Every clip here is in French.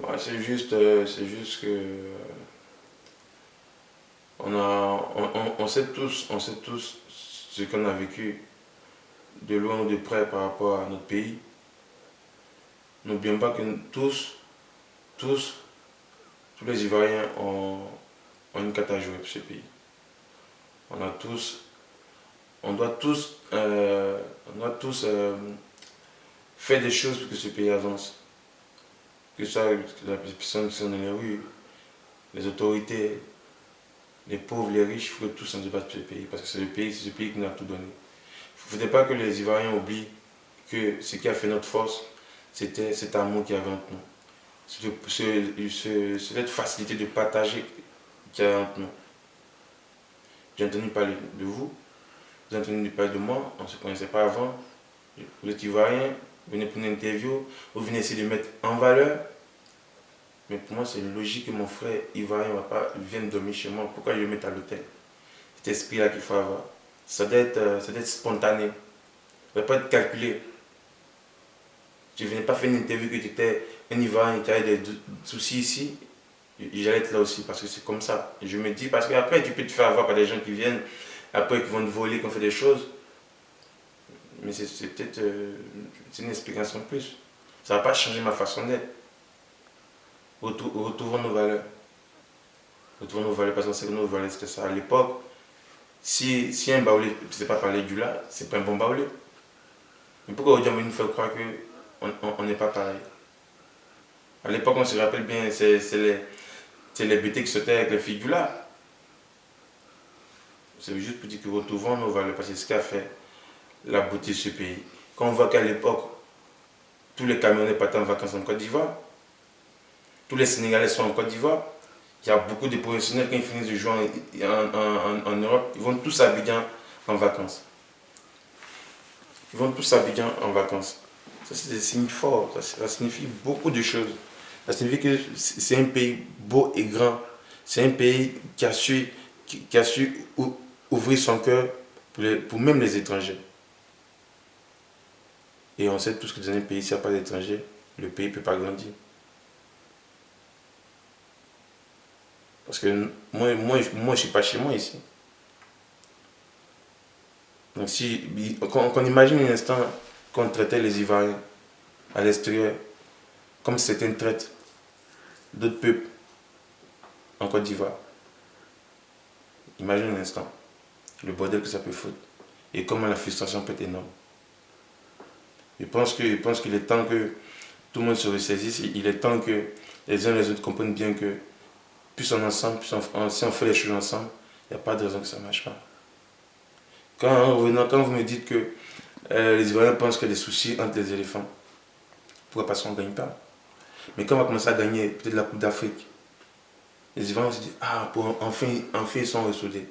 Ouais, c'est juste que on sait tous ce qu'on a vécu de loin ou de près par rapport à notre pays. N'oublions pas que tous, tous les Ivoiriens ont une carte à jouer pour ce pays. On a tous, on doit tous faire des choses pour que ce pays avance. Que ça, les personnes qui sont dans les rues, les autorités, les pauvres, les riches, il faut que tous s'en débattent pour ce pays. Parce que c'est ce pays qui nous a tout donné. Il ne faudrait pas que les Ivoiriens oublient que ce qui a fait notre force, c'était cet amour qu'il y avait entre nous. Cette facilité de partager qu'il y avait entre nous. J'ai entendu parler de vous, j'ai entendu parler de moi, on ne se connaissait pas avant. Vous êtes Ivoirien, vous venez pour une interview, vous venez essayer de mettre en valeur. Mais pour moi, c'est logique que mon frère Ivoirien vienne dormir chez moi. Pourquoi je le mette à l'hôtel? Cet esprit-là qu'il faut avoir. Ça doit être spontané. Ça ne doit pas être calculé. Tu ne venais pas faire une interview que tu étais un Ivoirien et tu avais des soucis ici. J'allais être là aussi parce que c'est comme ça. Et je me dis, parce qu'après, tu peux te faire avoir par des gens qui viennent, après, qui vont te voler, qui ont fait des choses. Mais c'est peut-être une explication de plus. Ça ne va pas changer ma façon d'être. Retrouvons nos valeurs. Retrouvons nos valeurs parce qu'on sait que nos valeurs c'était ça. À l'époque, si un baoulé ne sait pas parler du là, c'est pas un bon baoulé. Mais pourquoi aujourd'hui on veut nous faire croire qu'on n'est pas pareil? À l'époque, on se rappelle bien, c'est les bêtés qui sautaient avec les filles du là. C'est juste pour dire que retrouvons nos valeurs parce que c'est ce qui a fait la beauté de ce pays. Quand on voit qu'à l'époque, tous les Camerounais partent en vacances en Côte d'Ivoire, tous les Sénégalais sont en Côte d'Ivoire, il y a beaucoup de professionnels qui finissent de jouer en Europe, ils vont tous à Abidjan en vacances. Ils vont tous à Abidjan en vacances. Ça, c'est des signes forts, ça signifie beaucoup de choses. Ça signifie que c'est un pays beau et grand. C'est un pays qui a su ouvrir son cœur pour même les étrangers. Et on sait tous que dans un pays, s'il n'y a pas d'étrangers, le pays ne peut pas grandir. Parce que moi je ne suis pas chez moi ici. Donc qu'on imagine un instant qu'on traitait les Ivoiriens à l'extérieur comme certains traitent d'autres peuples en Côte d'Ivoire. Imagine un instant le bordel que ça peut foutre et comment la frustration peut être énorme. Je pense qu'il est temps que tout le monde se ressaisisse. Il est temps que les uns et les autres comprennent bien que plus on est ensemble, si on fait les choses ensemble, il n'y a pas de raison que ça ne marche pas. Quand vous me dites que les Ivoiriens pensent qu'il y a des soucis entre les éléphants, pourquoi? Parce qu'on ne gagne pas. Mais quand on va commencer à gagner peut-être la Coupe d'Afrique, les Ivoiriens vont se dire, ah, enfin ils sont ressoudés.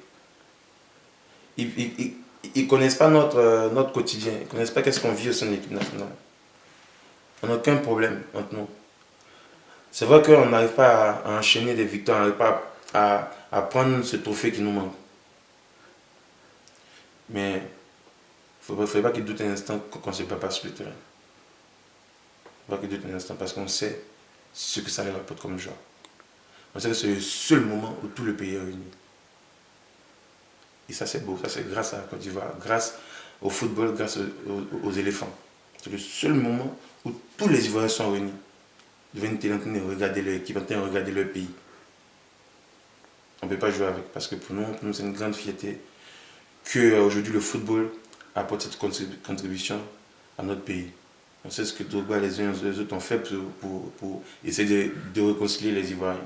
Ils ne connaissent pas notre quotidien, ils ne connaissent pas qu'est-ce qu'on vit au sein de l'équipe nationale. On n'a aucun problème entre nous. C'est vrai qu'on n'arrive pas à enchaîner des victoires, on n'arrive pas à prendre ce trophée qui nous manque. Mais il ne faudrait pas qu'il doute un instant qu'on ne se bat pas sur le terrain. Il ne faut pas qu'il doute un instant parce qu'on sait ce que ça leur rapporte comme joie. On sait que c'est le seul moment où tout le pays est réuni. Et ça c'est beau, ça c'est grâce à la Côte d'Ivoire, grâce au football, grâce aux éléphants. C'est le seul moment où tous les Ivoiriens sont réunis. Ils viennent en train de regarder leur équipe, en train de regarder leur pays. On ne peut pas jouer avec parce que pour nous c'est une grande fierté qu'aujourd'hui le football apporte cette contribution à notre pays. On sait ce que Drogba et les uns et les autres ont fait pour essayer de réconcilier les Ivoiriens.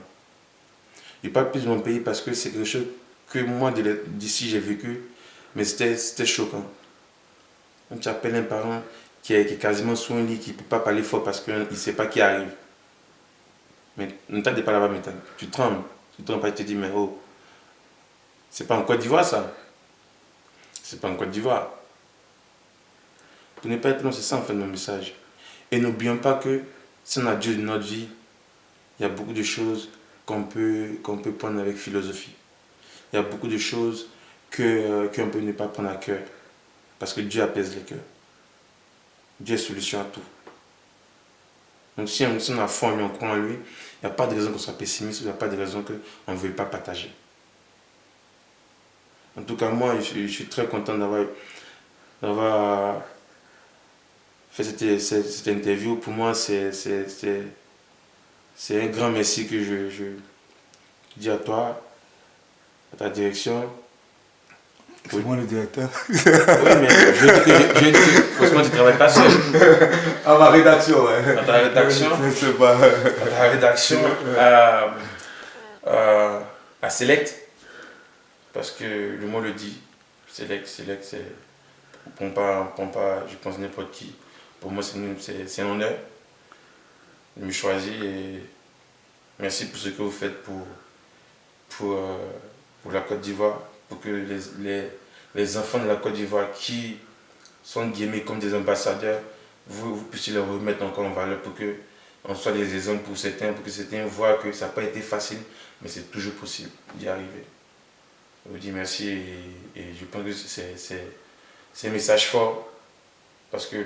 Je ne parle plus de mon pays parce que c'est quelque chose que moi d'ici j'ai vécu, mais c'était choquant. Donc tu appelles un parent qui est quasiment sous un lit, qui ne peut pas parler fort parce qu'il ne sait pas qui arrive. Mais ne t'attends pas là-bas maintenant. Tu trembles pas et tu te dis, mais oh, c'est pas en Côte d'Ivoire ça. C'est pas en Côte d'Ivoire. Pour ne pas être long, c'est ça en fait mon message. Et n'oublions pas que si on a Dieu dans notre vie, il y a beaucoup de choses qu'on peut prendre avec philosophie. Il y a beaucoup de choses qu'on peut ne pas prendre à cœur. Parce que Dieu apaise les cœurs. Dieu est solution à tout. Donc si on a foi en lui, on croit en lui, il n'y a pas de raison qu'on soit pessimiste, il n'y a pas de raison qu'on ne veuille pas partager. En tout cas, moi, je suis très content d'avoir fait cette interview. Pour moi, c'est un grand merci que je dis à toi, à ta direction. C'est moi le directeur. Oui, mais je dis que franchement, tu ne travailles pas seul. À ma rédaction, ouais. À ta rédaction. Je sais pas. À ta rédaction. À Select. Parce que le mot le dit. Select, c'est. Pour pas, je pense n'importe qui. Pour moi, c'est un honneur de me choisir. Et merci pour ce que vous faites pour la Côte d'Ivoire. Pour que les enfants de la Côte d'Ivoire qui sont guillemets comme des ambassadeurs, vous puissiez les remettre encore en valeur pour qu'on soit des exemples pour certains, pour que certains voient que ça n'a pas été facile, mais c'est toujours possible d'y arriver. Je vous dis merci et je pense que c'est un message fort parce que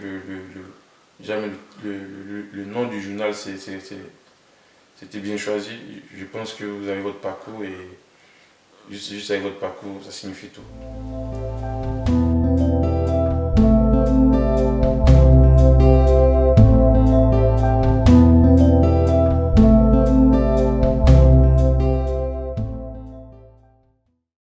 le nom du journal c'était bien choisi. Je pense que vous avez votre parcours et juste avec votre parcours, ça signifie tout.